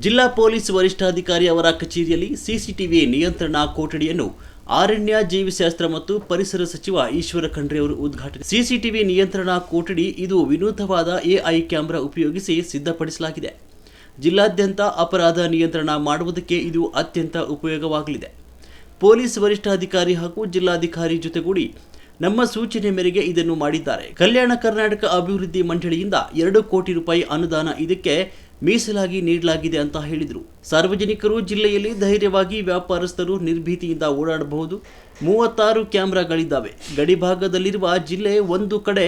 ಜಿಲ್ಲಾ ಪೊಲೀಸ್ ವರಿಷ್ಠಾಧಿಕಾರಿ ಅವರ ಕಚೇರಿಯಲ್ಲಿ ಸಿಸಿಟಿವಿ ನಿಯಂತ್ರಣ ಕೊಠಡಿಯನ್ನು ಅರಣ್ಯ ಜೀವಿಶಾಸ್ತ್ರ ಮತ್ತು ಪರಿಸರ ಸಚಿವ ಈಶ್ವರ ಖಂಡ್ರೆ ಅವರು ಉದ್ಘಾಟನೆ. ಸಿಸಿಟಿವಿ ನಿಯಂತ್ರಣ ಕೊಠಡಿ ಇದು ವಿನೂತನವಾದ ಎಐ ಕ್ಯಾಮೆರಾ ಉಪಯೋಗಿಸಿ ಸಿದ್ಧಪಡಿಸಲಾಗಿದೆ. ಜಿಲ್ಲಾದ್ಯಂತ ಅಪರಾಧ ನಿಯಂತ್ರಣ ಮಾಡುವುದಕ್ಕೆ ಇದು ಅತ್ಯಂತ ಉಪಯೋಗವಾಗಲಿದೆ. ಪೊಲೀಸ್ ವರಿಷ್ಠಾಧಿಕಾರಿ ಹಾಗೂ ಜಿಲ್ಲಾಧಿಕಾರಿ ಜೊತೆಗೂಡಿ ನಮ್ಮ ಸೂಚನೆ ಮೇರೆಗೆ ಇದನ್ನು ಮಾಡಿದ್ದಾರೆ. ಕಲ್ಯಾಣ ಕರ್ನಾಟಕ ಅಭಿವೃದ್ಧಿ ಮಂಡಳಿಯಿಂದ 2 ಕೋಟಿ ರೂಪಾಯಿ ಅನುದಾನ ಇದಕ್ಕೆ ಮೀಸಲಾಗಿ ನೀಡಲಾಗಿದೆ ಅಂತ ಹೇಳಿದರು. ಸಾರ್ವಜನಿಕರು ಜಿಲ್ಲೆಯಲ್ಲಿ ಧೈರ್ಯವಾಗಿ ವ್ಯಾಪಾರಸ್ಥರು ನಿರ್ಭೀತಿಯಿಂದ ಓಡಾಡಬಹುದು. 36 ಕ್ಯಾಮೆರಾಗಳಿದ್ದಾವೆ. ಗಡಿಭಾಗದಲ್ಲಿರುವ ಜಿಲ್ಲೆ ಒಂದು ಕಡೆ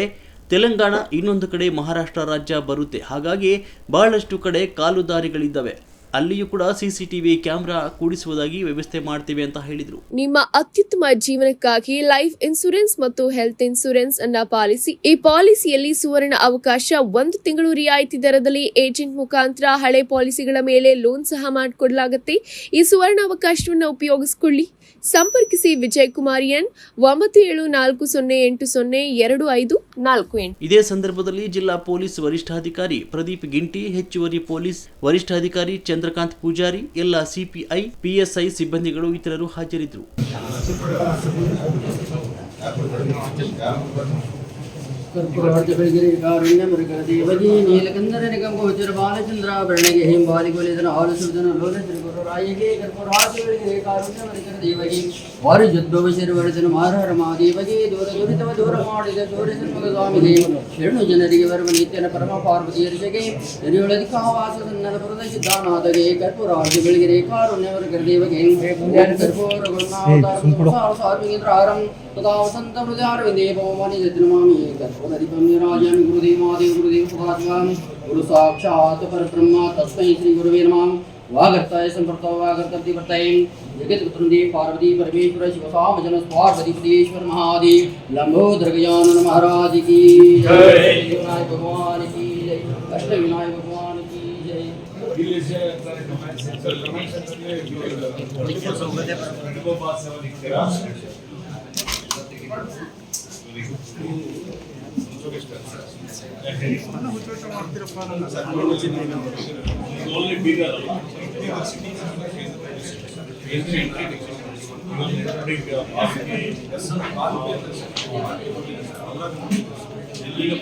ತೆಲಂಗಾಣ, ಇನ್ನೊಂದು ಕಡೆ ಮಹಾರಾಷ್ಟ್ರ ರಾಜ್ಯ ಬರುತ್ತೆ. ಹಾಗಾಗಿ ಬಹಳಷ್ಟು ಕಡೆ ಕಾಲುದಾರಿಗಳಿದ್ದಾವೆ. ಅಲ್ಲಿಯೂ ಕೂಡ ಸಿಸಿಟಿವಿ ಕ್ಯಾಮೆರಾ ಕೂಡಿಸುವುದಾಗಿ ವ್ಯವಸ್ಥೆ ಮಾಡ್ತೀವಿ ಅಂತ ಹೇಳಿದರು. ನಿಮ್ಮ ಅತ್ಯುತ್ತಮ ಜೀವನಕ್ಕಾಗಿ ಲೈಫ್ ಇನ್ಶೂರೆನ್ಸ್ ಮತ್ತು ಹೆಲ್ತ್ ಇನ್ಶೂರೆನ್ಸ್ ಅನ್ನ ಪಾಲಿಸಿ. ಈ ಪಾಲಿಸಿಯಲ್ಲಿ ಸುವರ್ಣ ಅವಕಾಶ 1 ತಿಂಗಳು ರಿಯಾಯಿತಿ ದರದಲ್ಲಿ ಏಜೆಂಟ್ ಮುಖಾಂತರ ಹಳೆ ಪಾಲಿಸಿಗಳ ಮೇಲೆ ಲೋನ್ ಸಹ ಮಾಡಿಕೊಡಲಾಗುತ್ತೆ. ಈ ಸುವರ್ಣ ಅವಕಾಶವನ್ನು ಉಪಯೋಗಿಸಿಕೊಳ್ಳಿ. ಸಂಪರ್ಕಿಸಿ ವಿಜಯ್ ಕುಮಾರ್ ಎನ್ 9740802548. ಇದೇ ಸಂದರ್ಭದಲ್ಲಿ ಜಿಲ್ಲಾ ಪೊಲೀಸ್ ವರಿಷ್ಠಾಧಿಕಾರಿ ಪ್ರದೀಪ್ ಗಿಂಟಿ, ಹೆಚ್ಚುವರಿ ಪೊಲೀಸ್ ವರಿಷ್ಠಾಧಿಕಾರಿ ಚಂದ್ರಕಾಂತ್ ಪೂಜಾರಿ, ಎಲ್ಲ ಸಿಪಿಐ, ಪಿಎಸ್ಐ ಸಿಬ್ಬಂದಿಗಳು ಇತರರು ಹಾಜರಿದ್ದರು. कर्पूरवर्ज बेळगिरि कारुण्य मृगल देवजी नीलकंदर निगम गोचर बालचंद्र वर्णगे हेम बालिगोलेदन आल सुदन लोल श्री गुरु रायगे कर्पूरवर्ज बेळगिरि कारुण्य मृगल देवजी वार युद्धव शरवर्धन मारहर महादेवजी दूर दुरितव दूर ಮಾಡಿದ ಸೂರ್ಯ ಸನ್ಮುಖ ಸ್ವಾಮಿಗೆ ಶರಣು ಜನರಿಗೆ ವರವ ನಿತ್ಯನ ಪರಮ ಪಾರ್ವತಿಯರಿಗೆ ಎರಿಯೊಳದಿ ಕಾವಾಸ ಸನ್ನಲಪುರದ ಸಿದ್ಧಾನಾಥಗೆ कर्पूरवर्ज बेळगिरि कारुण्य मृगल देवगे कर्पूर गुरुनाथ सार्वगेंद्र आरಂ तदा वसंत हृदयारविंदे भवमानि जतनमामि कर्पूरदीपं निराजयामि गुरुदेव महादेव गुरुदेव सुभाषवान् गुरु साक्षात् परब्रह्म तस्मै श्री गुरुवे नमः वागर्ताय संप्रतो वागर्तप्रतिवर्तये जगद्गुरुदेव पार्वती परमेश्वर शिव सामजन पार्वती पदेश्वर महादेव लंबोदर गजानन महाराज की जय, विनायक भगवान की जय, अष्टविनायक भगवान की जय. ಈಗ